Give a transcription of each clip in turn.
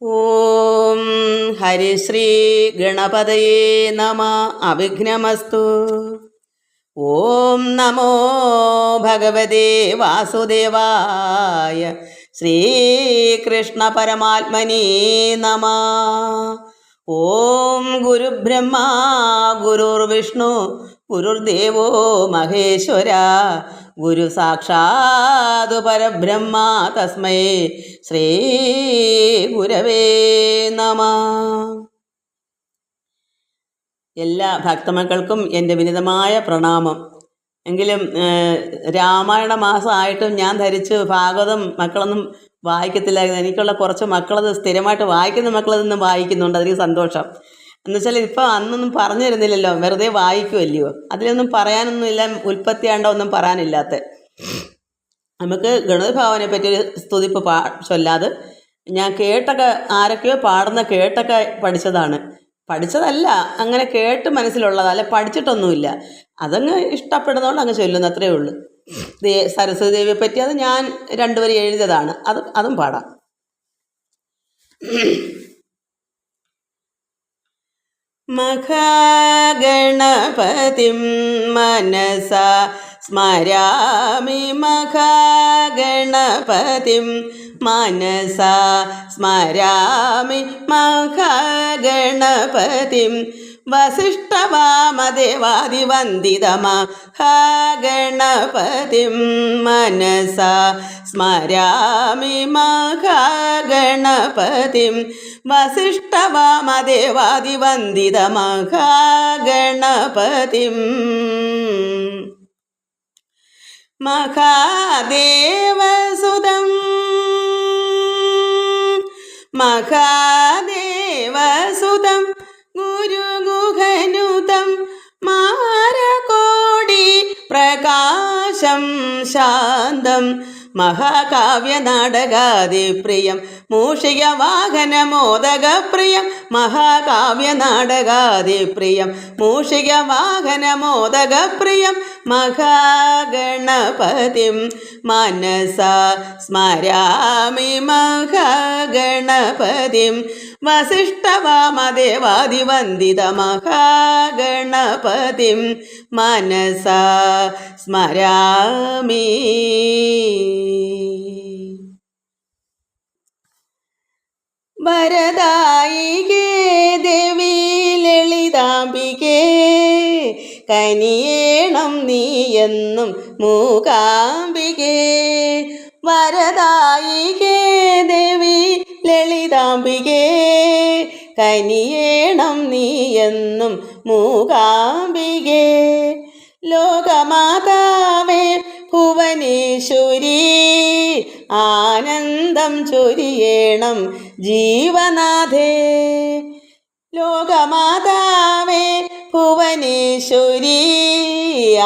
ഓം ഹരിശ്രീ ഗണപതയേ നമ. അവിഘ്നമസ്തു. ഓം നമോ ഭഗവതേ വാസുദേവായ. ശ്രീകൃഷ്ണ പരമാത്മനേ നമ. ഓം ഗുരുബ്രഹ്മ ഗുരുർവിഷ്ണു ഗുരുർദേവോ മഹേശ്വര. ഗുരു സാക്ഷാത് പരബ്രഹ്മ തസ്മൈ ശ്രീ ഗുരവേ നമ. എല്ലാ ഭക്തമക്കൾക്കും എൻ്റെ വിനീതമായ പ്രണാമം. എങ്കിലും രാമായണ മാസമായിട്ടും ഞാൻ ധരിച്ച് ഭാഗവതം മക്കളൊന്നും വായിക്കത്തില്ലായിരുന്നു. എനിക്കുള്ള കുറച്ച് മക്കളത് സ്ഥിരമായിട്ട് വായിക്കുന്ന മക്കളതൊന്നും വായിക്കുന്നുണ്ട്. അതിന് സന്തോഷം. എന്നുവെച്ചാൽ ഇപ്പം അന്നൊന്നും പറഞ്ഞു തരുന്നില്ലല്ലോ, വെറുതെ വായിക്കുമല്ലയോ. അതിലൊന്നും പറയാനൊന്നുമില്ല, ഉൽപ്പത്തിയാണ്ടോ ഒന്നും പറയാനില്ലാത്ത. നമുക്ക് ഗണപതി ഭഗവാനെ പറ്റിയൊരു സ്തുതിപ്പ് ചൊല്ലാതെ ഞാൻ കേട്ടൊക്കെ ആരൊക്കെയോ പാടുന്ന കേട്ടൊക്കെ പഠിച്ചതല്ല, അങ്ങനെ കേട്ട് മനസ്സിലുള്ളത്, അല്ല പഠിച്ചിട്ടൊന്നുമില്ല. അതങ്ങ് ഇഷ്ടപ്പെടുന്നതുകൊണ്ട് അങ്ങ് ചൊല്ലുന്നു, അത്രയേ ഉള്ളൂ. സരസ്വതി ദേവിയെ പറ്റി അത് ഞാൻ രണ്ടുപേരും എഴുതിയതാണ്. അതും പാടാം. മഹാഗണപതിം മനസാ സ്മരാമി. മഹാഗണപതിം മനസാ സ്മരാമി. മഹാഗണപതിം വസിഷ്ഠവാമദേവാദിവന്ദിതമഹാഗണപതിം മനസാ സ്മരാമി. മഹാഗണപതിം വസിഷ്ഠവാമദേവാദിവന്ദിതമഹാഗണപതിം മഹാദേവസുതം. മഹാദേവസുതം ഗുരുഗുഹനുതം മാരകോടി പ്രകാശം ശാന്തം. മഹാകാവ്യനാടകാദിപ്രിയം മൂഷികവാഹനമോദകപ്രിയം. മഹാകാവ്യനാടകാദിപ്രിയം മൂഷികവാഹനമോദകപ്രിയം. മഹാഗണപതിം മനസാ സ്മരാമി. മഹാഗണപതിം വസിഷ്ഠവാമദേവാദിവന്ദിതമഹാഗണപതിം മനസാ സ്മരാമി. വരദായികേ ദേവി ലളിതാംബികേ, കനിയേണം നീയെന്നും മൂകാംബികേ. വരദായികേ ദേവി ലളിതാംബികേ, കനിയേണം നീയെന്നും മൂകാംബികേ. ലോകമാതാവേ ഭുവനേശ്വരി, ആനന്ദം ചൊരിയേണം ജീവനാഥേ. ലോകമാതാവേ ഭുവനേശ്വരി,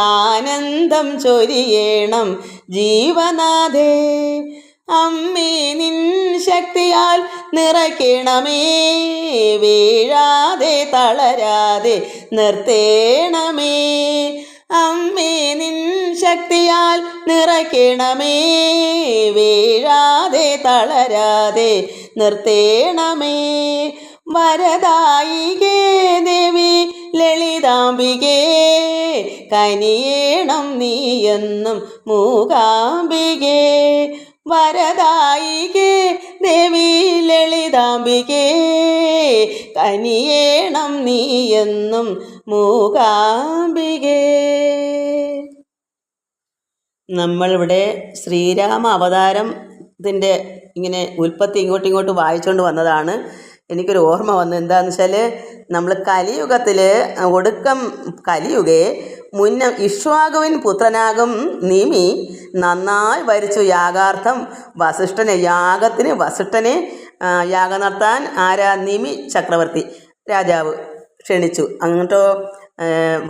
ആനന്ദം ചൊരിയേണം ജീവനാഥേ. അമ്മേ നിൻ ശക്തിയാൽ നിറയ്ക്കണമേ, വീഴാതെ തളരാതെ നിർത്തേണമേ. അമ്മേ നിൻ ശക്തിയാൽ നിറയ്ക്കണമേ, വീഴാതെ തളരാതെ നിർത്തേണമേ. വരദായികേ ദേവി ലളിതാംബികേ, കനിയേണം നീയെന്നും മൂകാംബികേ. വരദായികേ ദേവി ലളിതാംബികേ, കനിയേണം നീയെന്നും മൂകാംബികേ. നമ്മളിവിടെ ശ്രീരാമ അവതാരത്തിൻ്റെ ഇങ്ങനെ ഉൽപ്പത്തി ഇങ്ങോട്ട് വായിച്ചുകൊണ്ട് വന്നതാണ്. എനിക്കൊരു ഓർമ്മ വന്നു. എന്താണെന്ന് വെച്ചാൽ നമ്മൾ കലിയുഗത്തിൽ ഒടുക്കം കലിയുഗേ മുന്ന ഇക്ഷ്വാകുവിൻ പുത്രനാകും നിമി നന്നായി വരിച്ചു യാഗാർത്ഥം വസിഷ്ഠനെ. വസിഷ്ഠനെ യാഗം നടത്താൻ നിമി ചക്രവർത്തി രാജാവ് ക്ഷണിച്ചു. അങ്ങോട്ടോ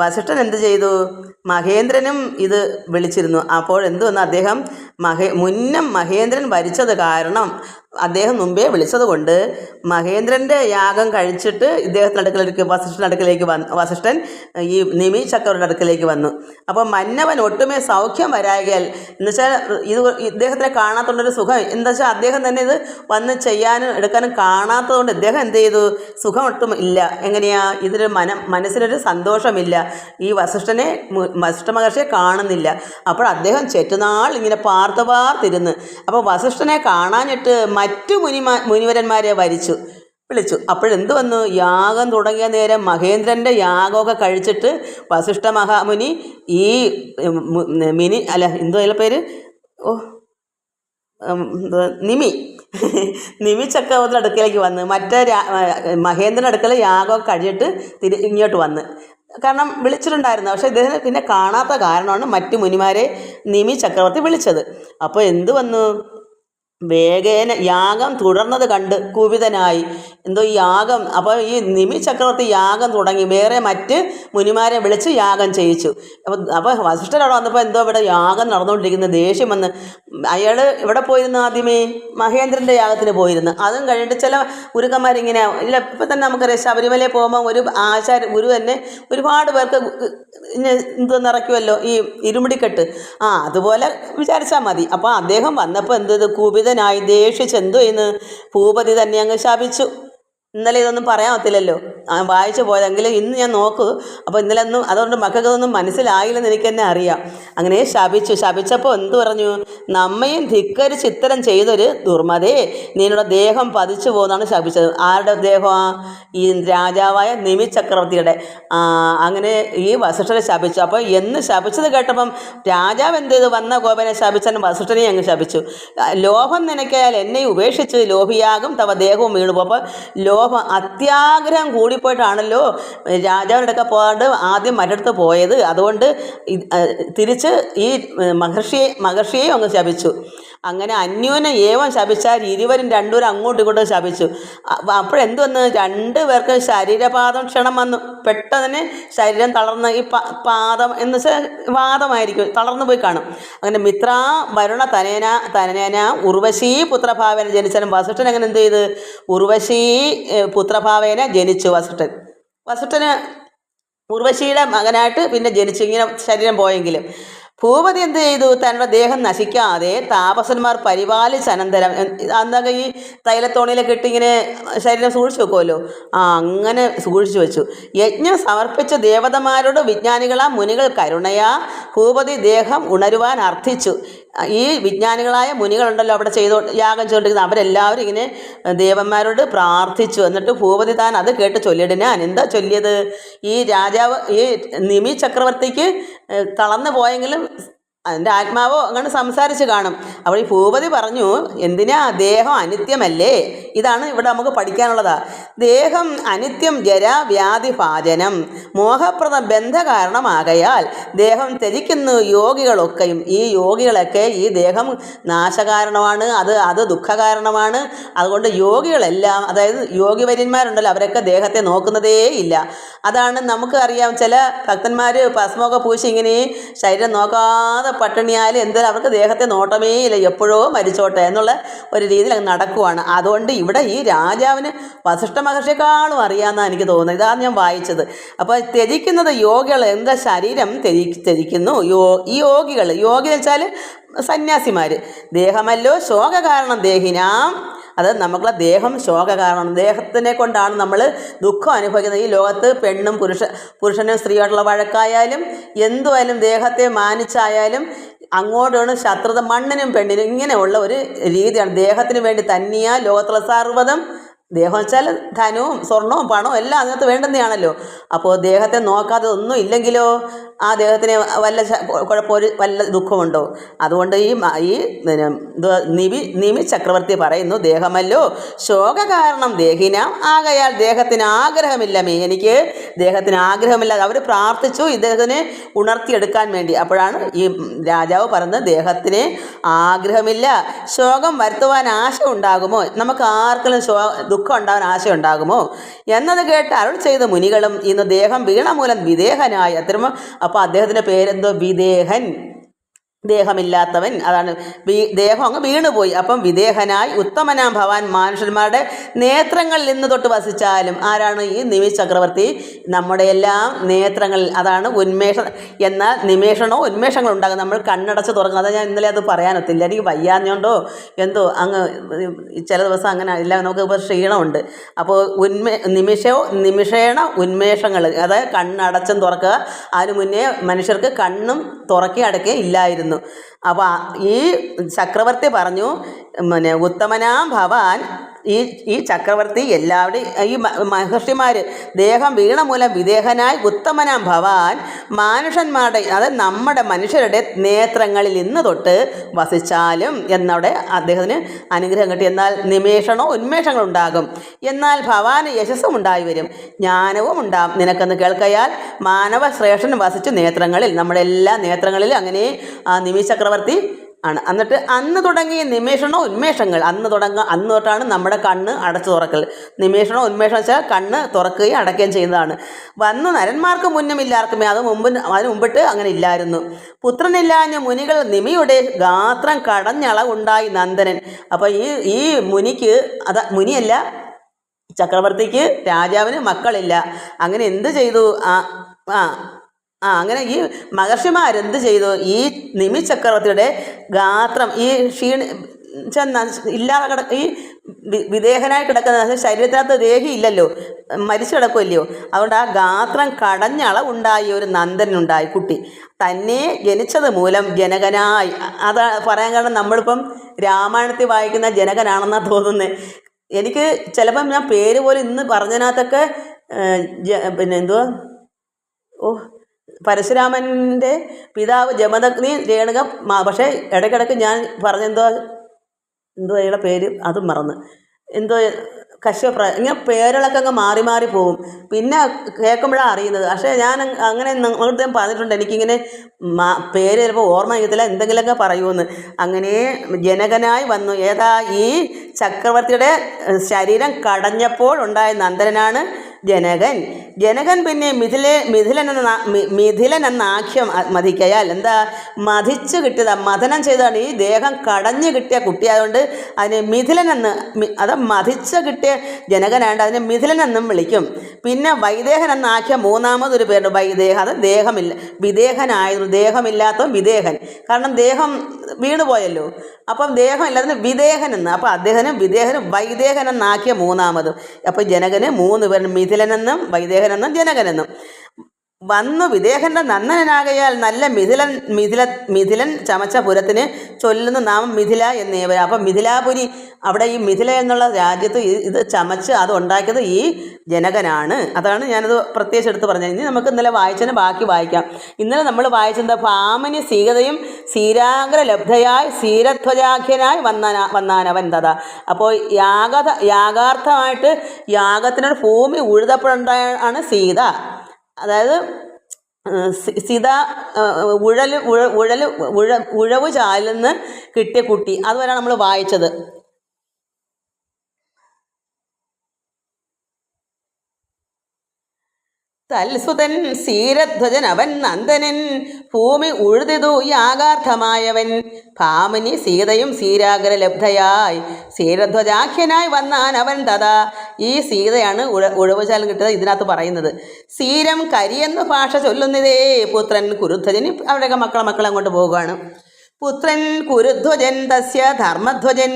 വസിഷ്ഠൻ എന്ത് ചെയ്തു? മഹേന്ദ്രനും ഇത് വിളിച്ചിരുന്നു. അപ്പോൾ എന്തുവന്ന് അദ്ദേഹം മുന്നം മഹേന്ദ്രൻ വരിച്ചത് കാരണം അദ്ദേഹം മുമ്പേ വിളിച്ചത് കൊണ്ട് മഹേന്ദ്രൻ്റെ യാഗം കഴിച്ചിട്ട് വസിഷ്ഠൻ ഈ നിമി ചക്രവർത്തിയുടെ അടുക്കലേക്ക് വന്നു. അപ്പോൾ മന്നവൻ ഒട്ടുമേ സൗഖ്യം വരാകിയാൽ എന്നുവെച്ചാൽ ഇദ്ദേഹത്തിനെ കാണാത്തതുകൊണ്ടൊരു സുഖം എന്താ വെച്ചാൽ അദ്ദേഹം തന്നെ ഇത് വന്ന് ചെയ്യാനും എടുക്കാനും കാണാത്തതുകൊണ്ട് ഇദ്ദേഹം എന്ത് ചെയ്തു, സുഖം ഒട്ടും ഇല്ല. എങ്ങനെയാ, ഇതിന് മനസ്സിനൊരു സന്തോഷമില്ല. ഈ വസിഷ്ഠ മഹർഷിയെ കാണുന്നില്ല. അപ്പോൾ അദ്ദേഹം ചെറ്റുനാൾ ഇങ്ങനെ പാർത്തിരുന്ന്. അപ്പോൾ വസിഷ്ഠനെ കാണാനിട്ട് മറ്റു മുനിവരന്മാരെ വിളിച്ചു. അപ്പോഴെന്ത് വന്നു, യാഗം തുടങ്ങിയ നേരം മഹേന്ദ്രൻ്റെ യാഗമൊക്കെ കഴിച്ചിട്ട് വസിഷ്ഠ മഹാമുനി ഈ പേര് നിമി ചക്രവർത്തിയുടെ അടുക്കലേക്ക് വന്ന് മഹേന്ദ്രൻ്റെ അടുക്കൽ യാഗമൊക്കെ കഴിച്ചിട്ട് ഇങ്ങോട്ട് വന്ന്. കാരണം വിളിച്ചിട്ടുണ്ടായിരുന്നു, പക്ഷേ ഇദ്ദേഹം പിന്നെ കാണാത്ത കാരണമാണ് മറ്റു മുനിമാരെ നിമി ചക്രവർത്തി വിളിച്ചത്. അപ്പോൾ എന്ത് വന്നു, വേഗേന യാഗം തുടർന്നത് കണ്ട് കുപിതനായി. ഈ യാഗം അപ്പോൾ ഈ നിമി ചക്രവർത്തി യാഗം തുടങ്ങി, വേറെ മറ്റ് മുനിമാരെ വിളിച്ച് യാഗം ചെയ്യിച്ചു. അപ്പോൾ വസിഷ്ഠരവിടെ വന്നപ്പോൾ ഇവിടെ യാഗം നടന്നുകൊണ്ടിരിക്കുന്ന ദേഷ്യം വന്ന് അയാൾ ഇവിടെ പോയിരുന്നു, ആദ്യമേ മഹേന്ദ്രൻ്റെ യാഗത്തിന് പോയിരുന്നു. അതും കഴിഞ്ഞിട്ട് ചില ഗുരുക്കന്മാരിങ്ങനെ ഇപ്പം തന്നെ നമുക്കറിയാം, ശബരിമലയിൽ പോകുമ്പോൾ ഒരു ഗുരു തന്നെ ഒരുപാട് പേർക്ക് നിറയ്ക്കുമല്ലോ ഈ ഇരുമുടിക്കെട്ട്, അതുപോലെ വിചാരിച്ചാൽ മതി. അപ്പോൾ അദ്ദേഹം വന്നപ്പോൾ കുപിതനായി ദേഷിച്ച് ചെയ്യുന്നു, ഭൂപതി തന്നെ അങ്ങ് ശപിച്ചു. ഇന്നലെ ഇതൊന്നും പറയാൻ പറ്റില്ലല്ലോ, വായിച്ചു പോയതെങ്കിലും ഇന്ന് ഞാൻ നോക്കൂ. അപ്പോൾ ഇന്നലെ ഒന്നും അതുകൊണ്ട് മക്കൾക്കൊന്നും മനസ്സിലായില്ലെന്ന് എനിക്ക് തന്നെ അറിയാം. അങ്ങനെ ശപിച്ചപ്പോൾ എന്തു പറഞ്ഞു, നമ്മയും ധിക്കരിച്ച് ഇത്തരം ചെയ്തൊരു ദുർമതേ, നിങ്ങളുടെ ദേഹം പതിച്ചു പോകുന്നതാണ് ശപിച്ചത്. ആരുടെ ദേഹമാണ്? ഈ രാജാവായ നിമി ചക്രവർത്തിയുടെ. അങ്ങനെ ഈ വസിഷ്ഠനെ ശപിച്ചു. അപ്പോൾ എന്ന് ശപിച്ചത് കേട്ടപ്പം രാജാവ് എന്ത് ചെയ്തു, വന്ന കോപനെ ശപിച്ചാൽ വസിഷ്ഠനെ അങ്ങ് ശപിച്ചു. ലോഭം നിനക്കായാൽ എന്നെ ഉപേക്ഷിച്ച് ലോഹിയാകും തവ ദേഹവും വീണു. അപ്പോൾ അത്യാഗ്രഹം കൂടിപ്പോയിട്ടാണല്ലോ രാജാവിൻ്റെ അടുക്ക പോകാണ്ട് ആദ്യം മറ്റടുത്ത് പോയത്. അതുകൊണ്ട് തിരിച്ച് ഈ മഹർഷിയെയും അങ്ങ് ശപിച്ചു. അങ്ങനെ അന്യോന്യം ഏവം ശപിച്ചാൽ ഇരുവരും രണ്ടുപേരും അങ്ങോട്ടും ഇങ്ങോട്ടും ശപിച്ചു. അപ്പോഴെന്ത് വന്ന്, രണ്ടുപേർക്ക് ശരീരപാദം ക്ഷണം വന്നു. പെട്ടെന്ന് ശരീരം തളർന്ന് ഈ പാദം എന്ന് വെച്ചാൽ വാദമായിരിക്കും, തളർന്നു പോയി കാണും. അങ്ങനെ മിത്രാ വരുണ തനേന ഉർവശീ പുത്രഭാവേന ജനിച്ചാലും വസിഷ്ഠൻ അങ്ങനെ എന്ത് ചെയ്ത്, ഉർവശീ പുത്രഭാവേന ജനിച്ചു. വസിഷ്ഠന് ഉർവശിയുടെ മകനായിട്ട് പിന്നെ ജനിച്ചു. ഇങ്ങനെ ശരീരം പോയെങ്കിലും ഭൂപതി എന്ത് ചെയ്തു, തങ്ങളുടെ ദേഹം നശിക്കാതെ താപസന്മാർ പരിപാലിച്ചനന്തരം അന്നൊക്കെ ഈ തൈലത്തോണിയിലൊക്കെ ഇട്ട് ഇങ്ങനെ ശരീരം സൂക്ഷിച്ചു വെക്കുമല്ലോ, അങ്ങനെ സൂക്ഷിച്ചു വെച്ചു. യജ്ഞം സമർപ്പിച്ച ദേവതമാരോട് വിജ്ഞാനികളാ മുനികൾ കരുണയാ ഭൂപതി ദേഹം ഉണരുവാൻ അർത്ഥിച്ചു. ഈ വിജ്ഞാനികളായ മുനികളുണ്ടല്ലോ അവിടെ യാഗം ചെയ്തുകൊണ്ടിരിക്കുന്നത്, അവരെല്ലാവരും ഇങ്ങനെ ദേവന്മാരോട് പ്രാർത്ഥിച്ചു. എന്നിട്ട് ഭൂപതി താൻ അത് കേട്ട് ചൊല്ലിയിടാൻ എന്താ ചൊല്ലിയത്, ഈ രാജാവ് ഈ നിമി ചക്രവർത്തിക്ക് തളർന്നു പോയെങ്കിലും അതിൻ്റെ ആത്മാവോ അങ്ങനെ സംസാരിച്ച് കാണും. അപ്പോൾ ഈ ഭൂപതി പറഞ്ഞു, എന്തിനാ, ദേഹം അനിത്യമല്ലേ. ഇതാണ് ഇവിടെ നമുക്ക് പഠിക്കാനുള്ളതാ. ദേഹം അനിത്യം ജരാവ്യാധി ഭാജനം മോഹപ്രദ ബന്ധ കാരണമാകയാൽ ദേഹം ത്യജിക്കുന്നു യോഗികളൊക്കെയും. ഈ യോഗികളൊക്കെ ഈ ദേഹം നാശകാരണമാണ്, അത് ദുഃഖകാരണമാണ്. അതുകൊണ്ട് യോഗികളെല്ലാം, അതായത് യോഗിവര്യന്മാരുണ്ടല്ലോ, അവരൊക്കെ ദേഹത്തെ നോക്കുന്നതേ ഇല്ല. അതാണ് നമുക്ക് അറിയാം, ചില ഭക്തന്മാർ ഭസ്മമൊക്കെ പൂശി ഇങ്ങനെ ശരീരം നോക്കാതെ പട്ടിണിയായാലും എന്തായാലും അവർക്ക് ദേഹത്തെ നോട്ടമേ ഇല്ല, എപ്പോഴോ മരിച്ചോട്ടെ എന്നുള്ള ഒരു രീതിയിൽ അങ്ങ് നടക്കുവാണ്. അതുകൊണ്ട് ഇവിടെ ഈ രാജാവിന് വസിഷ്ഠ മഹർഷിയെക്കാളും അറിയാമെന്നാണ് എനിക്ക് തോന്നുന്നത്. ഇതാണ് ഞാൻ വായിച്ചത്. അപ്പോൾ ത്യജിക്കുന്നത് യോഗികൾ, എന്താ ശരീരം ത്യജിക്കുന്നു ഈ യോഗികൾ. യോഗി എന്ന് വെച്ചാൽ സന്യാസിമാർ. ദേഹമല്ലോ ശോക കാരണം ദേഹിനാം, അത് നമുക്കുള്ള ദേഹം ശോക കാരണം, ദേഹത്തിനെ കൊണ്ടാണ് നമ്മൾ ദുഃഖം അനുഭവിക്കുന്നത്. ഈ ലോകത്ത് പെണ്ണും പുരുഷനും സ്ത്രീയോടുള്ള വഴക്കായാലും എന്തുമായാലും ദേഹത്തെ മാനിച്ചായാലും അങ്ങോട്ടാണ് ശത്രുത, മണ്ണിനും പെണ്ണിനും ഇങ്ങനെയുള്ള ഒരു രീതിയാണ്. ദേഹത്തിന് വേണ്ടി തന്നെയാ ലോകത്തുള്ള സർവ്വതും. ദേഹം വെച്ചാൽ ധനവും സ്വർണവും പണവും എല്ലാം അതിനകത്ത് വേണ്ടുന്നതാണല്ലോ. അപ്പോൾ ദേഹത്തെ നോക്കാതെ ഒന്നും ഇല്ലെങ്കിലോ ആ ദേഹത്തിന് വല്ല ദുഃഖമുണ്ടോ? അതുകൊണ്ട് ഈ നിമി ചക്രവർത്തി പറയുന്നു, ദേഹമല്ലോ ശോക കാരണം ദേഹിനാം ആകയാൽ ദേഹത്തിന് ആഗ്രഹമില്ലമേ, എനിക്ക് ദേഹത്തിന് ആഗ്രഹമില്ല. അവർ പ്രാർത്ഥിച്ചു ഇദ്ദേഹത്തിനെ ഉണർത്തിയെടുക്കാൻ വേണ്ടി. അപ്പോഴാണ് ഈ രാജാവ് പറയുന്നത്, ദേഹത്തിന് ആഗ്രഹമില്ല, ശോകം വരുത്തുവാൻ ആശ ഉണ്ടാകുമോ, നമുക്ക് ആർക്കെങ്കിലും ദുഃഖം ഉണ്ടാകാൻ ആശ ഉണ്ടാകുമോ എന്നത് കേട്ട് അരുൾ ചെയ്ത മുനികളും ഇന്ന് ദേഹം വീണ മൂലം വിദേഹനായി. അത്തരം അപ്പോൾ അദ്ദേഹത്തിൻ്റെ പേരെന്തോ വിദേഹൻ. ദേഹമില്ലാത്തവൻ, അതാണ് ദേഹം അങ്ങ് വീണുപോയി. അപ്പം വിദേഹനായി ഉത്തമനാം ഭവാൻ മനുഷ്യന്മാരുടെ നേത്രങ്ങളിൽ നിന്ന് തൊട്ട് വസിച്ചാലും. ആരാണ്? ഈ നിമിഷ ചക്രവർത്തി നമ്മുടെ എല്ലാം നേത്രങ്ങളിൽ, അതാണ് ഉന്മേഷം. എന്നാൽ നിമേഷണോ ഉന്മേഷങ്ങൾ ഉണ്ടാകും നമ്മൾ കണ്ണടച്ച് തുറക്കുന്നത്. അത് ഞാൻ ഇന്നലെ അത് പറയാനൊത്തില്ല, എനിക്ക് വയ്യാഞ്ഞോണ്ടോ എന്തോ അങ്ങ് ചില ദിവസം അങ്ങനെ ഇല്ല, നമുക്ക് ഇപ്പോൾ ക്ഷീണമുണ്ട്. അപ്പോൾ നിമിഷേണ ഉന്മേഷങ്ങൾ, അതായത് കണ്ണടച്ചും തുറക്കുക. അതിനു മുന്നേ മനുഷ്യർക്ക് കണ്ണും തുറക്കി അടയ്ക്കുകയും ഇല്ലായിരുന്നു. അപ്പോൾ ഈ ചക്രവർത്തി പറഞ്ഞു, ഉത്തമനാം ഭവാൻ, ഈ ചക്രവർത്തി എല്ലാവരുടെയും ഈ മഹർഷിമാർ ദേഹം വീണ മൂലം വിദേഹനായി ഉത്തമനാം ഭവാൻ മനുഷ്യന്മാരുടെ, അതായത് നമ്മുടെ മനുഷ്യരുടെ നേത്രങ്ങളിൽ ഇന്ന് തൊട്ട് വസിച്ചാലും എന്നവിടെ അദ്ദേഹത്തിന് അനുഗ്രഹം കിട്ടി. എന്നാൽ നിമേഷണോ ഉന്മേഷങ്ങൾ ഉണ്ടാകും. എന്നാൽ ഭവാന് യശസ്സും ഉണ്ടായി വരും, ജ്ഞാനവും ഉണ്ടാകും നിനക്കെന്ന് കേൾക്കയാൽ. മാനവ ശ്രേഷ്ഠൻ വസിച്ചു നേത്രങ്ങളിൽ, നമ്മുടെ എല്ലാ നേത്രങ്ങളിലും അങ്ങനെ ആ നിമിഷ ചക്രവർത്തി ആണ്. എന്നിട്ട് അന്ന് തുടങ്ങിയ നിമേഷണോ ഉന്മേഷങ്ങൾ, അന്ന് തൊട്ടാണ് നമ്മുടെ കണ്ണ് അടച്ചു തുറക്കൽ. നിമേഷണോ ഉന്മേഷം വെച്ചാൽ കണ്ണ് തുറക്കുകയും അടയ്ക്കുകയും ചെയ്യുന്നതാണ്. വന്ന് നരന്മാർക്ക് മുന്നുമില്ലാർക്കുമേ, അതിന് മുമ്പിട്ട് അങ്ങനെ ഇല്ലായിരുന്നു. പുത്രനില്ലാഞ്ഞ മുനികൾ നിമിയുടെ ഗാത്രം കടഞ്ഞളവുണ്ടായി നന്ദനൻ. അപ്പോൾ ഈ മുനിക്ക്, മുനിയല്ല ചക്രവർത്തിക്ക്, രാജാവിന് മക്കളില്ല. അങ്ങനെ എന്ത് ചെയ്തു? അങ്ങനെ ഈ മഹർഷിമാരെന്ത് ചെയ്തു? ഈ നിമി ചക്രവർത്തിയുടെ ഗാത്രം, ഈ ഇല്ലാതെ ഈ വിദേഹനായി കിടക്കുന്ന ശരീരത്തിനകത്ത് ദേഹി ഇല്ലല്ലോ, മരിച്ചു കിടക്കുമല്ലയോ. അതുകൊണ്ട് ആ ഗാത്രം കടഞ്ഞളവുണ്ടായി ഒരു നന്ദനുണ്ടായി, കുട്ടി തന്നെ ജനിച്ചത് മൂലം ജനകനായി. അതാ പറയാൻ കാരണം നമ്മളിപ്പം രാമായണത്തിൽ വായിക്കുന്ന ജനകനാണെന്നാണ് തോന്നുന്നത്. എനിക്ക് ചിലപ്പം ഞാൻ പേര് പോലും ഇന്ന് പറഞ്ഞതിനകത്തൊക്കെ പിന്നെ എന്തുവാ, പരശുരാമൻ്റെ പിതാവ് ജമദഗ്നി രേണുക, പക്ഷേ ഇടയ്ക്കിടയ്ക്ക് ഞാൻ പറഞ്ഞെന്തോ അയാളുടെ പേര് അതും മറന്ന്, എന്തോ കശ്യപ്ര, ഇങ്ങനെ പേരുകളൊക്കെ അങ്ങ് മാറി മാറി പോകും. പിന്നെ കേൾക്കുമ്പോഴാണ് അറിയുന്നത്. പക്ഷേ ഞാൻ അങ്ങനെ നിങ്ങളുടെ പറഞ്ഞിട്ടുണ്ട്, എനിക്കിങ്ങനെ പേര് ചിലപ്പോൾ ഓർമ്മ ചെയ്യത്തില്ല, എന്തെങ്കിലുമൊക്കെ പറയുമെന്ന്. അങ്ങനെ ജനകനായി വന്നു. ഏതാ? ഈ ചക്രവർത്തിയുടെ ശരീരം കടഞ്ഞപ്പോൾ ഉണ്ടായ നന്ദനാണ് ജനകൻ. പിന്നെ മിഥിലൻ എന്ന ആഖ്യം മതിക്കയാൽ, എന്താ മതിച്ച് കിട്ടിയതാണ്, മഥനം ചെയ്തതാണ്. ഈ ദേഹം കടഞ്ഞു കിട്ടിയ കുട്ടിയായതുകൊണ്ട് അതിനെ മിഥിലൻ എന്ന്, അത് മതിച്ച് കിട്ടിയ ജനകനായതുകൊണ്ട് അതിനെ മിഥിലൻ എന്നും വിളിക്കും. പിന്നെ വൈദേഹൻ എന്ന ആഖ്യം മൂന്നാമതൊരു പേരുണ്ട്, വൈദേഹം. അത് ദേഹമില്ല, വിദേഹനായിരുന്നു. ദേഹമില്ലാത്തവൻ വിദേഹൻ, കാരണം ദേഹം വീണുപോയല്ലോ. അപ്പം ദേഹമില്ലാത്തതിന് വിദേഹൻ എന്ന്. അപ്പോൾ അദ്ദേഹം വൈദേഹൻ എന്നാക്കിയ മൂന്നാമത്. അപ്പോൾ ജനകന് 3 പേരും, മിഥിലനെന്നും വൈദേഹനെന്നും ജനകനെന്നും. വന്നു വിദേഹൻ്റെ നന്ദനാകയാൽ നല്ല മിഥിലൻ ചമച്ച പുരത്തിന് ചൊല്ലുന്ന നാമം മിഥില എന്നേവർ. അപ്പം മിഥിലാപുരി, അവിടെ ഈ മിഥില എന്നുള്ള രാജ്യത്ത് ഇത് ചമച്ച് അത് ഉണ്ടാക്കിയത് ഈ ജനകനാണ്. അതാണ് ഞാനത് പ്രത്യേകിച്ച് എടുത്ത് പറഞ്ഞത്. ഇനി നമുക്ക് ഇന്നലെ വായിച്ചതിന് ബാക്കി വായിക്കാം. ഇന്നലെ നമ്മൾ വായിച്ചത് ഭാമിനി സീതയും സീരാഗ്രലബ്ധയായി സീരധ്വജാഖ്യനായി വന്നാനവൻ തഥാ. അപ്പോൾ യാഗാർത്ഥമായിട്ട് യാഗത്തിനൊരു ഭൂമി ഉഴുതപ്പോഴുണ്ടായാണ് സീത. അതായത് സീത ഉഴവ് ചാലിന്ന് കിട്ടിയ കുട്ടി, അതുവരെയാണ് നമ്മൾ വായിച്ചത്. തൽസുതൻ സീരധ്വജൻ അവൻ നന്ദനൻ ഭൂമി ഉഴുതിതു യാഗാർത്ഥമായവൻ. ഭാമിനി സീതയും സീരാഗ്രലബ്ധയായി സീരധ്വജാഖ്യനായി വന്നാൻ അവൻ തഥാ. ഈ സീതയാണ് ഉഴവുചാലം കിട്ടിയത് ഇതിനകത്ത് പറയുന്നത്. സീരം കരിയെന്ന് ഭാഷ ചൊല്ലുന്നതേ പുത്രൻ കുരുധ്വജന്. അവരുടെയൊക്കെ മക്കൾ അങ്ങോട്ട് പോവുകയാണ്. പുത്രൻ കുരുധ്വജൻ തസ്യ ധർമ്മധ്വജൻ.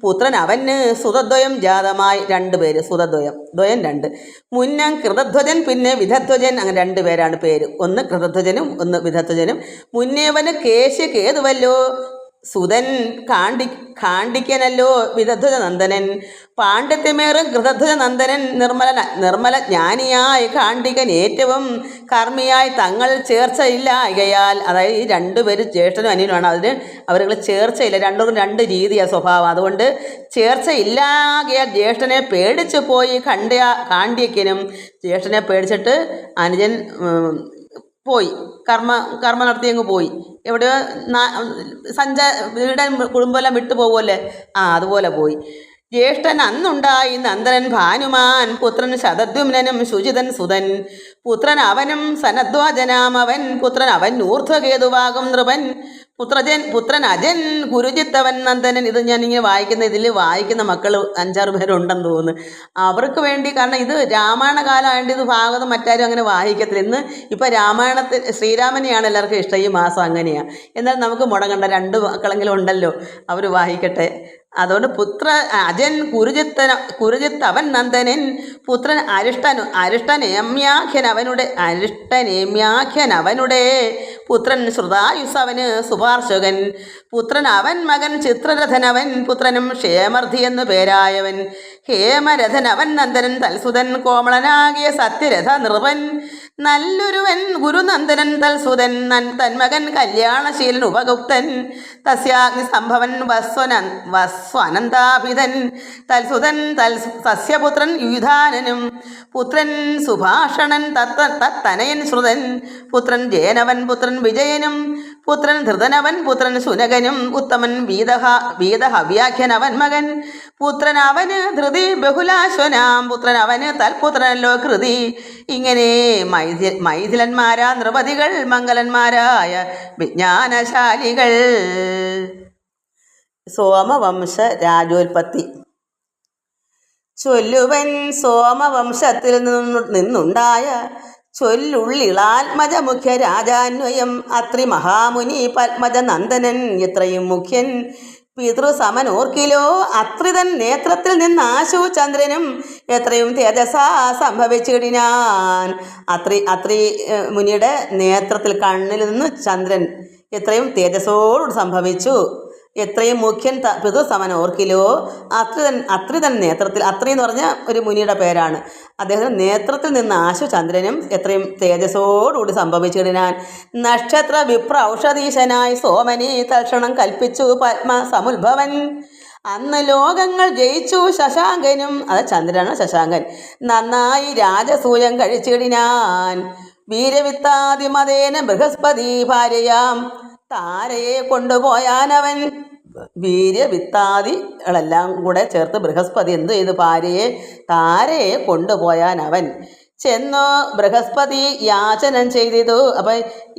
പുത്രൻ അവന് സുതദ്വയം ജാതമായി. 2 പേര്, സുതദ്വയം, ദ്വയം 2. മുന്നം കൃതധ്വജൻ, പിന്നെ വിധധ്വജൻ. അങ്ങനെ 2 പേരാണ് പേര്. ഒന്ന് കൃതധ്വജനും ഒന്ന് വിധധ്വജനും. മുന്നേവന് കേതുവല്ലോ സുതൻ കാണ്ടിക്കനല്ലോ വിധധ്വജ നന്ദനൻ. പാണ്ഡിത്യമേറും കൃതധ്വജ നന്ദനൻ നിർമ്മല ജ്ഞാനിയായി കാണ്ടികൻ ഏറ്റവും കർമ്മിയായി തങ്ങൾ ചേർച്ചയില്ലായകയാൽ. അതായത് ഈ 2 പേര് ജ്യേഷ്ഠനും അനിയനുമാണ്. അതിന് അവരുകൾ ചേർച്ചയില്ല, 2 രീതിയാണ് സ്വഭാവം. അതുകൊണ്ട് ചേർച്ചയില്ലാകയാൽ ജ്യേഷ്ഠനെ പേടിച്ചു പോയി കാണ്ഡ്യക്കനും. ജ്യേഷ്ഠനെ പേടിച്ചിട്ട് അനുജൻ പോയി, കർമ്മ നടത്തി അങ്ങ് പോയി. എവിടെയോ വീടൻ കുടുംബമെല്ലാം വിട്ടു പോകുമല്ലേ, അതുപോലെ പോയി. ജ്യേഷ്ഠൻ അന്നുണ്ടായി നന്ദനൻ ഭാനുമാൻ. പുത്രൻ ശതദ്യുമ്നനും ശുചിതൻ സുതൻ. പുത്രൻ അവനും സനദ്വാജനാമവൻ. പുത്രൻ അവൻ ഊർധ്വകേതുവാകും നൃപൻ. പുത്രൻ അജൻ കുരുജിത്തവൻ നന്ദനൻ. ഇത് ഞാനിങ്ങനെ ഇതിൽ വായിക്കുന്ന മക്കൾ 5-6 പേരുണ്ടെന്ന് തോന്നുന്നു. അവർക്ക് വേണ്ടി, കാരണം ഇത് രാമായണ കാലമായതുകൊണ്ട് ഇത് ഭാഗവതം മറ്റാരും അങ്ങനെ വായിക്കത്തില്ല. ഇപ്പം രാമായണത്തിൽ ശ്രീരാമനെയാണ് എല്ലാവർക്കും ഇഷ്ടം. ഈ മാസം അങ്ങനെയാണ്. എന്നാൽ നമുക്ക് മുടങ്ങണ്ട, 2 മക്കളെങ്കിലും ഉണ്ടല്ലോ, അവർ വായിക്കട്ടെ. അതുകൊണ്ട് അജൻ കുരുജിത്തവൻ നന്ദനൻ. പുത്രൻ അരിഷ്ടനേമ്യാഖ്യൻ അവനുടെ പുത്രൻ ശ്രുതായുസവന് സുപാർശകൻ. പുത്രൻ അവൻ മകൻ ചിത്രരഥനവൻ. പുത്രനും ക്ഷേമർധി എന്നു പേരായവൻ. ഹേമരഥനവൻ നന്ദനൻ തൽസുതൻ. കോമളനാകിയ സത്യരഥ നൃപൻ നല്ലൊരുവൻ ഗുരുനന്ദനൻ തൽസുതൻ. തന്മകൻ കല്യാണശീലൻ ഉപഗുപ്തൻ. തസ്യാഗ്നി സംഭവൻ വസ്വനന്താഭിതൻ. തൽസുതൻ സസ്യപുത്രൻ യുധാനനും. പുത്രൻ സുഭാഷണൻ തത്തനയൻ ശ്രുതൻ. പുത്രൻ ജയനവൻ പുത്രൻ വിജയനും. പുത്രൻ ധൃതനവൻ പുത്രൻ ശുനകനും. ഉത്തമൻ വീതഹവ്യാഖ്യനവൻ മകൻ. പുത്രൻ അവന് ധൃതി ബഹുലാശ്വനാം. പുത്രൻ അവന് തൽപുത്രനല്ലോ കൃതി. ഇങ്ങനെ മൈഥിലന്മാരാ നൃപതികൾ മംഗലന്മാരായ വിജ്ഞാനശാലികൾ. സോമവംശ രാജോൽപത്തി. ചൊല്ലുവൻ സോമവംശത്തിൽ നിന്നുണ്ടായ ചൊല്ലുള്ളിളാത്മജ മുഖ്യ രാജാന്വയം. അത്രി മഹാമുനി പത്മജ നന്ദനൻ എത്രയും മുഖ്യൻ പിതൃസമനോർക്കിലോ. അത്രിതൻ നേത്രത്തിൽ നിന്നാശു ചന്ദ്രനും എത്രയും തേജസാ സംഭവിച്ചിടിനാൻ. അത്രി മുനിയുടെ നേത്രത്തിൽ, കണ്ണിൽ നിന്ന് ചന്ദ്രൻ എത്രയും തേജസ്സോട് സംഭവിച്ചു. എത്രയും മുഖ്യൻ പിതൃസമനോർക്കിലോ. അത്രിതൻ നേത്രത്തിൽ, അത്രി എന്ന് പറഞ്ഞ ഒരു മുനിയുടെ പേരാണ്. അദ്ദേഹം നേത്രത്തിൽ നിന്ന് ആശു ചന്ദ്രനും എത്രയും തേജസ്സോടുകൂടി സംഭവിച്ചിടിനാൻ. നക്ഷത്ര വിപ്ര ഔഷധീശനായി സോമനെ തൽക്ഷണം കൽപ്പിച്ചു പത്മ സമുത്ഭവൻ. അന്ന് ലോകങ്ങൾ ജയിച്ചു ശശാങ്കനും. അത് ചന്ദ്രനാണ് ശശാങ്കൻ. നന്നായി രാജസൂയം കഴിച്ചിടിനാൻ. വീരവിത്താതിമതേന ബൃഹസ്പതി ഭാര്യയാം താരയെ കൊണ്ടുപോയാനവൻ. വീര്യവിത്താദികളെല്ലാം കൂടെ ചേർത്ത് ബൃഹസ്പതി എന്ത് ചെയ്തു? താരയെ കൊണ്ടുപോയാനവൻ. ചെന്നു ബൃഹസ്പതി യാചനം ചെയ്തിതു. അപ്പം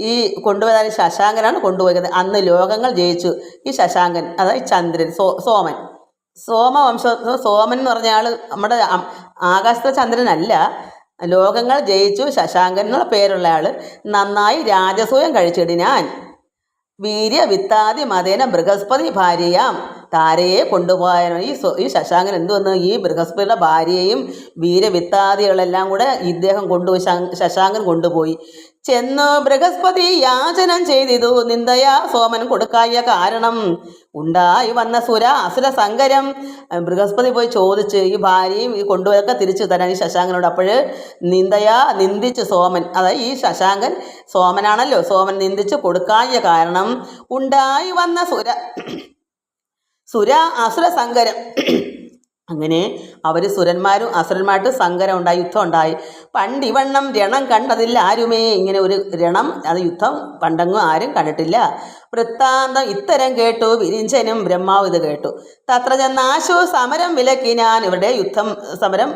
ഈ കൊണ്ടുപോയാൽ ശശാങ്കനാണ് കൊണ്ടുപോയത്. അന്ന് ലോകങ്ങൾ ജയിച്ചു ഈ ശശാങ്കൻ, അതായത് ചന്ദ്രൻ, സോമൻ. സോമൻ എന്ന് പറഞ്ഞ ആൾ നമ്മുടെ ആകാശത്തെ ചന്ദ്രനല്ല. ലോകങ്ങൾ ജയിച്ചു ശശാങ്കൻ എന്നുള്ള പേരുള്ള ആൾ നന്നായി രാജസൂയം കഴിച്ചിടിനാൻ. വീര്യവിത്താതി മതേന ബൃഹസ്പതി ഭാര്യയാം താരയെ കൊണ്ടുപോയാൽ. ഈ ശശാങ്കൻ എന്തുവന്ന് ഈ ബൃഹസ്പതിയുടെ ഭാര്യയെയും വീര്യവിത്താദികളെല്ലാം കൂടെ ഇദ്ദേഹം കൊണ്ടുപോയി, ശശാങ്കൻ കൊണ്ടുപോയി. ചെന്നു ബൃഹസ്പതി യാചനം ചെയ്തിതു. നിന്ദയാ സോമൻ കൊടുക്കായ കാരണം ഉണ്ടായി വന്ന അസുര സങ്കരം. ബൃഹസ്പതി പോയി ചോദിച്ച് ഈ ഭാര്യയും ഈ കൊണ്ടുപോയൊക്കെ തിരിച്ചു തരാൻ ഈ ശശാങ്കനോട്. അപ്പോൾ നിന്ദിച്ച് സോമൻ, അതായത് ഈ ശശാങ്കൻ സോമനാണല്ലോ, സോമൻ നിന്ദിച്ച് കൊടുക്കായ കാരണം ഉണ്ടായി വന്ന അസുര സങ്കരം. അങ്ങനെ അവർ സുരന്മാരും അസുരന്മാരായിട്ട് സങ്കരം ഉണ്ടായി, യുദ്ധം ഉണ്ടായി. പണ്ടിവണ്ണം രണം കണ്ടതില്ല ആരുമേ. ഇങ്ങനെ ഒരു രണം, അത് യുദ്ധം പണ്ടെങ്ങും ആരും കണ്ടിട്ടില്ല. വൃത്താന്തം ഇത്തരം കേട്ടു വിരിഞ്ചനും ബ്രഹ്മാവ് ഇത് കേട്ടു. തത്ര ചെന്നാശു സമരം വിലക്കിനാൻ. ഇവരുടെ സമരം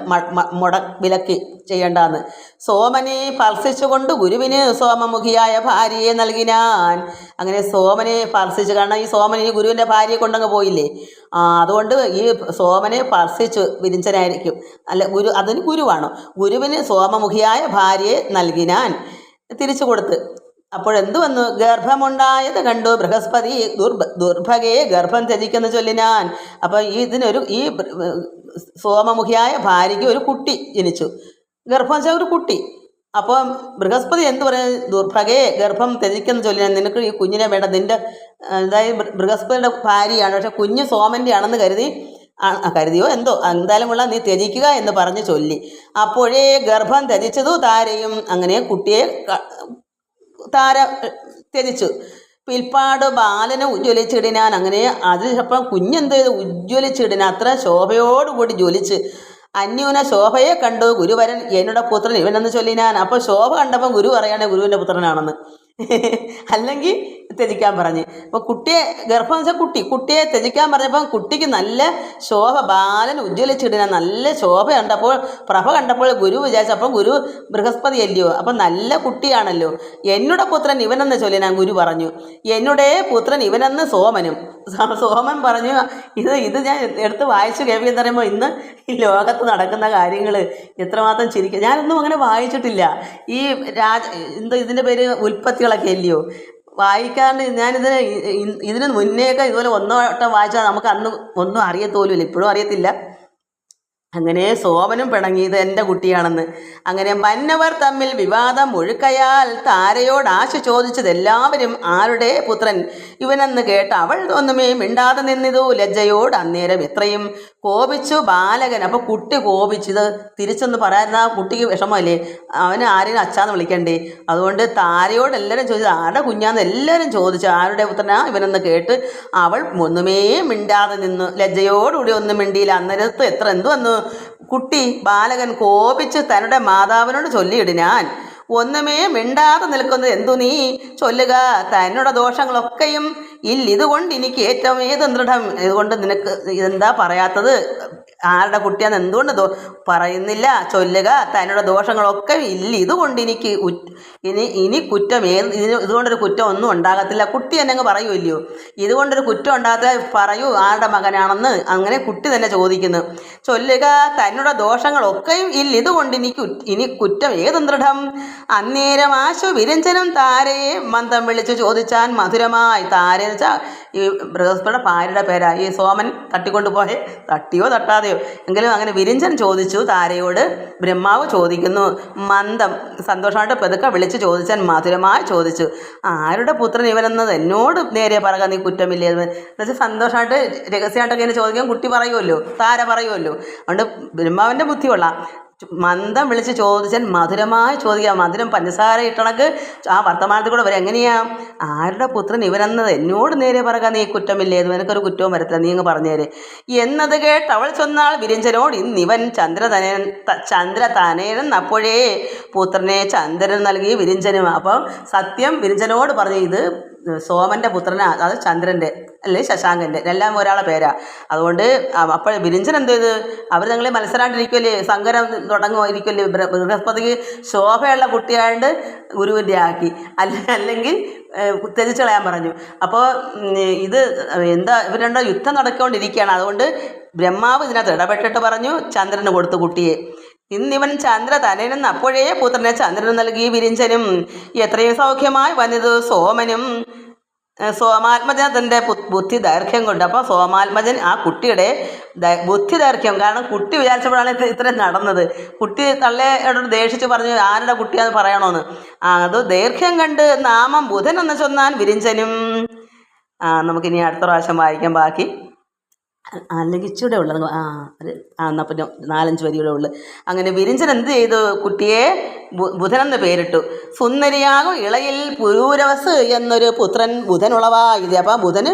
വിലക്കി ചെയ്യേണ്ടാന്ന്. സോമനെ ഭർഷിച്ചുകൊണ്ട് ഗുരുവിന് സോമമുഖിയായ ഭാര്യയെ നൽകിനാൻ. അങ്ങനെ സോമനെ ഭർഷിച്ച്, കാരണം ഈ സോമൻ ഈ ഗുരുവിൻ്റെ ഭാര്യയെ കൊണ്ടങ്ങ് പോയില്ലേ, അതുകൊണ്ട് ഈ സോമനെ ഭർഷിച്ചു വിരിഞ്ചനായിരിക്കും, അല്ല അതിന് ഗുരുവാണോ, ഗുരുവിന് സോമമുഖിയായ ഭാര്യയെ നൽകിനാൻ, തിരിച്ചു കൊടുത്ത്. അപ്പോഴെന്തു വന്നു? ഗർഭമുണ്ടായത് കണ്ടു ബൃഹസ്പതി. ദുർഭഗയെ ഗർഭം ത്യജിക്കുന്ന ചൊല്ലിനാൻ. അപ്പോൾ ഈ സോമമുഖിയായ ഭാര്യയ്ക്ക് ഒരു കുട്ടി ജനിച്ചു. ഗർഭം വെച്ചാൽ ഒരു കുട്ടി. അപ്പോൾ ബൃഹസ്പതി എന്ത് പറയുന്നത്? ദുർഭഗയെ ഗർഭം ത്യജിക്കുന്ന ചൊല്ലിനാൻ. നിനക്ക് ഈ കുഞ്ഞിനെ വേണ്ട, നിൻ്റെ അതായത് ബൃഹസ്പതിയുടെ ഭാര്യയാണ്, പക്ഷെ കുഞ്ഞ് സോമൻ്റെ ആണെന്ന് കരുതിയോ എന്തോ, എന്തായാലും കൊള്ളാം, നീ ത്യജിക്കുക എന്ന് പറഞ്ഞ് ചൊല്ലി. അപ്പോഴേ ഗർഭം ത്യജിച്ചതു താരയും. അങ്ങനെ കുട്ടിയെ താര ത്യജിച്ചു. പിൽപ്പാട് ബാലനെ ഉജ്ജ്വലിച്ചിടിനാൻ. അങ്ങനെ അതിനപ്പം കുഞ്ഞെന്ത് ചെയ്ത്? ഉജ്ജ്വലിച്ചിടിനാൻ, അത്ര ശോഭയോടുകൂടി ജ്വലിച്ച്. അന്യൂന ശോഭയെ കണ്ടു ഗുരുവരൻ എന്നുടെ പുത്രൻ ഇവനെന്ന് ചൊല്ലിനാൻ. അപ്പോൾ ശോഭ കണ്ടപ്പം ഗുരു പറയാണ് ഗുരുവിൻ്റെ പുത്രനാണെന്ന്. അല്ലെങ്കിൽ ത്യജിക്കാൻ പറഞ്ഞ്. അപ്പോൾ കുട്ടിയെ ഗർഭം വെച്ചാൽ കുട്ടിയെ ത്യജിക്കാൻ പറഞ്ഞപ്പോൾ കുട്ടിക്ക് നല്ല ശോഭ, ബാലൻ ഉജ്ജ്വലിച്ചിടുന്ന നല്ല ശോഭ കണ്ടപ്പോൾ, പ്രഭ കണ്ടപ്പോൾ ഗുരു വിചാരിച്ചപ്പോൾ ഗുരു ബൃഹസ്പതി അല്ലയോ, അപ്പം നല്ല കുട്ടിയാണല്ലോ, എന്നുടെ പുത്രൻ ഇവനെന്ന് ചൊല്ലിനാൻ ഗുരു പറഞ്ഞു. എന്നുടെ പുത്രൻ ഇവനെന്ന് സോമനും. സോമൻ പറഞ്ഞു, ഇത് ഞാൻ എടുത്ത് വായിച്ചു കേൾപ്പിയെന്ന് പറയുമ്പോൾ ഇന്ന് ഈ ലോകത്ത് നടക്കുന്ന കാര്യങ്ങൾ എത്രമാത്രം ചിരിക്കുക. ഞാനൊന്നും അങ്ങനെ വായിച്ചിട്ടില്ല. ഈ ഇതിൻ്റെ പേര് ഉൽപ്പത്തികളൊക്കെ അല്ലയോ വായിക്കാണ്ട്. ഇതിന് മുന്നേയൊക്കെ ഇതുപോലെ ഒന്നോട്ടം വായിച്ചാൽ നമുക്ക് അന്ന് ഒന്നും അറിയത്തോലുമില്ല, ഇപ്പോഴും അറിയത്തില്ല. അങ്ങനെ സോമനും പിണങ്ങി ഇത് എൻ്റെ കുട്ടിയാണെന്ന്. അങ്ങനെ മന്നവർ തമ്മിൽ വിവാദം ഒഴുക്കയാൽ താരയോട് ആശ ചോദിച്ചത് എല്ലാവരും ആരുടെ പുത്രൻ ഇവനെന്ന് കേട്ട് അവൾ ഒന്നുമേ മിണ്ടാതെ നിന്നിതു ലജ്ജയോട്. അന്നേരം എത്രയും കോപിച്ചു ബാലകൻ. അപ്പോൾ കുട്ടി കോപിച്ചു. ഇത് തിരിച്ചൊന്ന് പറയാൻ ആ കുട്ടിക്ക് വിഷമമല്ലേ, അവന് ആരെയും അച്ഛാന്ന് വിളിക്കണ്ടേ. അതുകൊണ്ട് താരയോട് എല്ലാവരും ചോദിച്ചു ആരുടെ കുഞ്ഞാന്ന് എല്ലാവരും ചോദിച്ചു, ആരുടെ പുത്രനാ ഇവനെന്ന് കേട്ട് അവൾ ഒന്നുമേ മിണ്ടാതെ നിന്നു. ലജ്ജയോടുകൂടി ഒന്നും മിണ്ടിയില്ല. അന്നേരത്ത് എന്തു വന്നു, കുട്ടി ബാലകൻ കോപിച്ച് തന്നുടെ മാതാവിനോട് ചൊല്ലിയിടിനാൻ. ഒന്നുമേ മിണ്ടാതെ നിൽക്കുന്നത് എന്തു നീ ചൊല്ലുക, തന്നുടെ ദോഷങ്ങളൊക്കെയും ഇതുകൊണ്ട് എനിക്ക് ഏറ്റവും ദൃഢം. ഇതുകൊണ്ട് നിനക്ക് ഇതെന്താ പറയാത്തത്, ആരുടെ കുട്ടിയാന്ന് എന്തുകൊണ്ട് പറയുന്നില്ല, ചൊല്ലുക. തന്നുടെ ദോഷങ്ങളൊക്കെ ഇതുകൊണ്ട് എനിക്ക് ഇനി കുറ്റം ഇതുകൊണ്ടൊരു കുറ്റം ഒന്നും ഉണ്ടാകത്തില്ല. കുട്ടി തന്നെ അങ്ങ് പറയുമല്ലയോ, ഇതുകൊണ്ടൊരു കുറ്റം ഉണ്ടാകത്തില്ല, പറയൂ ആരുടെ മകനാണെന്ന്. അങ്ങനെ കുട്ടി തന്നെ ചോദിക്കുന്നു. ചൊല്ലുക, തന്നുടെ ദോഷങ്ങളൊക്കെയും ഇതുകൊണ്ട് ഇനി കുറ്റം ദൃഢം. അന്നേരം ആശു വിരഞ്ജനം താരയെ മന്ദം വിളിച്ച് ചോദിച്ചാൻ മധുരമായി. താരയെന്ന് വെച്ചാൽ ഈ ബൃഹസ്പതിയുടെ ഭാര്യയുടെ പേരാ. ഈ സോമൻ തട്ടിക്കൊണ്ടുപോയെ, തട്ടിയോ തട്ടാതെയോ എങ്കിലും അങ്ങനെ വിരിഞ്ചൻ ചോദിച്ചു താരയോട്. ബ്രഹ്മാവ് ചോദിക്കുന്നു മന്ദം സന്തോഷമായിട്ട് പെതുക്കെ വിളിച്ച് ചോദിച്ചാൻ മധുരമായി ചോദിച്ചു, ആരുടെ പുത്രൻ ഇവനെന്നത് എന്നോട് നേരെ പറയുക, നീ കുറ്റമില്ലേ എന്നുവെച്ചാൽ സന്തോഷമായിട്ട് രഹസ്യമായിട്ടൊക്കെ ഇങ്ങനെ ചോദിക്കാൻ കുട്ടി പറയുമല്ലോ, താര പറയുമല്ലോ. അതുകൊണ്ട് ബ്രഹ്മാവിൻ്റെ ബുദ്ധി കൊള്ളാം. മന്ദം വിളിച്ച് ചോദിച്ചാൽ മധുരമായി ചോദിക്കുക. മധുരം പഞ്ചസാര ഇട്ടണക്ക് ആ വർത്തമാനത്തിൽ കൂടെ വരെ എങ്ങനെയാ, ആരുടെ പുത്രൻ ഇവനെന്നത് എന്നോട് നേരെ പറയുക, നീ കുറ്റമില്ലേ, നിനക്കൊരു കുറ്റവും വരത്തില്ല, നീ അങ്ങ് പറഞ്ഞേരെ എന്നത് കേട്ട് അവൾ ചൊന്നാൾ വിരിഞ്ചനോട്, ഇന്നിവൻ ചന്ദ്രതനയൻ അപ്പോഴേ പുത്രനെ ചന്ദ്രൻ നൽകി വിരിഞ്ചനും. അപ്പം സത്യം വിരിഞ്ചനോട് പറഞ്ഞു, ഇത് സോമൻ്റെ പുത്രനാ, അത് ചന്ദ്രൻ്റെ അല്ലെ ശശാങ്കൻ്റെ, എല്ലാം ഒരാളെ പേരാ. അതുകൊണ്ട് അപ്പോൾ വിരിഞ്ചൻ എന്ത് ചെയ്ത്, അവർ നിങ്ങളെ മത്സരമായിട്ടിരിക്കുമല്ലേ, സങ്കരം തുടങ്ങുമായിരിക്കുമല്ലേ, ബൃഹസ്പതിക്ക് ശോഭയുള്ള കുട്ടിയായിട്ട് ഗുരുവിൻ്റെ ആക്കി, അല്ലെങ്കിൽ ത്യജിച്ച് കളയാൻ പറഞ്ഞു. അപ്പോൾ ഇത് ഇവർ രണ്ടോ യുദ്ധം നടക്കൊണ്ടിരിക്കുകയാണ്. അതുകൊണ്ട് ബ്രഹ്മാവ് ഇതിനകത്ത് ഇടപെട്ടിട്ട് പറഞ്ഞു ചന്ദ്രന് കൊടുത്തു കുട്ടിയെ. ഇന്നിവൻ ചന്ദ്രതനയനെന്ന് അപ്പോഴേ പുത്രനെ ചന്ദ്രന് നൽകി വിരിഞ്ചനും. എത്രയും സൗഖ്യമായി വന്നത് സോമനും. സോമാത്മജൻ തൻ്റെ ബുദ്ധി ദൈർഘ്യം കൊണ്ട്. അപ്പോൾ സോമാത്മജൻ ആ കുട്ടിയുടെ ബുദ്ധി ദൈർഘ്യം, കാരണം കുട്ടി വിചാരിച്ചപ്പോഴാണ് ഇത്രയും നടന്നത്. കുട്ടി തള്ളയോട് ദേഷിച്ച് പറഞ്ഞു ആരുടെ കുട്ടിയാന്ന് പറയണമെന്ന്. അത് ദൈർഘ്യം കണ്ട് നാമം ബുധൻ എന്ന് ചൊന്നാൻ വിരിഞ്ചനും. നമുക്കിനി അടുത്ത പ്രാവശ്യം വായിക്കാം ബാക്കി. അല്ലെങ്കിൽ ഇച്ചിടെ ഉള്ളത് എന്നാൽ പിന്നെ 4-5 വരികളേ ഉള്ളു. അങ്ങനെ വിരിഞ്ചൻ എന്ത് ചെയ്തു, കുട്ടിയെ ബുധനെന്ന് പേരിട്ടു. സുന്ദരിയാകും ഇളയിൽ പുരൂരവസ് എന്നൊരു പുത്രൻ ബുധനുളവായത്. അപ്പോൾ ബുധന്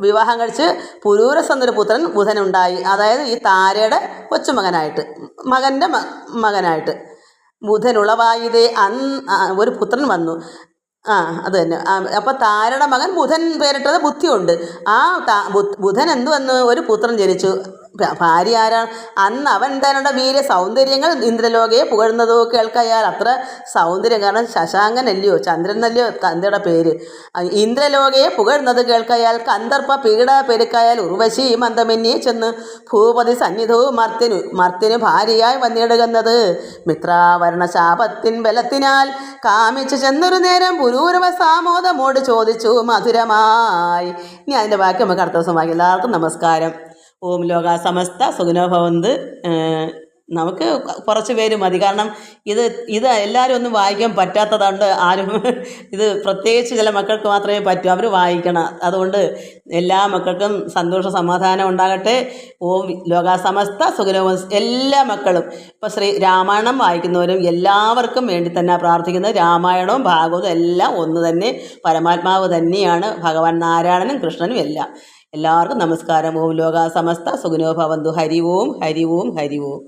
വിവാഹം കഴിച്ച് പുരൂരസ് എന്നൊരു പുത്രൻ ബുധനുണ്ടായി. അതായത് ഈ താരയുടെ കൊച്ചുമകനായിട്ട്, മകൻ്റെ മകനായിട്ട് ബുധനുളവായത് ഒരു പുത്രൻ വന്നു. അത് തന്നെ. അപ്പോൾ താരയുടെ മകൻ ബുധൻ പേരിട്ടത് ബുദ്ധിയുണ്ട്. ബുധൻ എന്തു വന്നു, ഒരു പുത്രൻ ജനിച്ചു. ഭാര്യ ആരാണ്, അന്ന് അവൻ തന്നോട് വീര്യ സൗന്ദര്യങ്ങൾ ഇന്ദ്രലോകയെ പുകഴുന്നതോ കേൾക്കയാൽ. അത്ര സൗന്ദര്യം, കാരണം ശശാങ്കനല്ലയോ ചന്ദ്രനല്ലയോ തന്തയുടെ പേര്. ഇന്ദ്രലോകയെ പുകഴുന്നത് കേൾക്കയാൽ കന്ദർപ്പ പീഡ പെരുക്കായാൽ ഉർവശി മന്ദമെന്നിയെ ചെന്ന് ഭൂപതി സന്നിധവും മർത്യന് ഭാര്യയായി വന്നിടുന്നത്. മിത്രാവരണ ശാപത്തിൻ ബലത്തിനാൽ കാമിച്ചു ചെന്നൊരു നേരം പുരൂരവ സാമോദമോട് ചോദിച്ചു മധുരമായി. ഇനി അതിൻ്റെ ബാക്കി നമുക്ക് അടുത്ത ദിവസം വായിക്കാം. എല്ലാവർക്കും നമസ്കാരം. ഓം ലോകാ സമസ്ത സുഖിനോ ഭവന്തു. നമുക്ക് കുറച്ച് പേര് മതി, കാരണം ഇത് എല്ലാവരും ഒന്നും വായിക്കാൻ പറ്റാത്തതുകൊണ്ട് ആരും ഇത് പ്രത്യേകിച്ച് ചില മക്കൾക്ക് മാത്രമേ പറ്റൂ, അവർ വായിക്കണം. അതുകൊണ്ട് എല്ലാ മക്കൾക്കും സന്തോഷ സമാധാനം ഉണ്ടാകട്ടെ. ഓം ലോകാ സമസ്ത സുഖിനോ. എല്ലാ മക്കളും ഇപ്പോൾ രാമായണം വായിക്കുന്നവരും എല്ലാവർക്കും വേണ്ടി തന്നെ പ്രാർത്ഥിക്കുന്നത്. രാമായണവും ഭാഗവതവും എല്ലാം ഒന്ന് തന്നെ, പരമാത്മാവ് തന്നെയാണ്, ഭഗവാൻ നാരായണനും കൃഷ്ണനും എല്ലാം. എല്ലാവർക്കും നമസ്കാരം. ഓം ലോകാ സമസ്ത സുഖിനോ ഭവന്തു. ഹരി ഓം ഹരി ഓം ഹരി ഓം.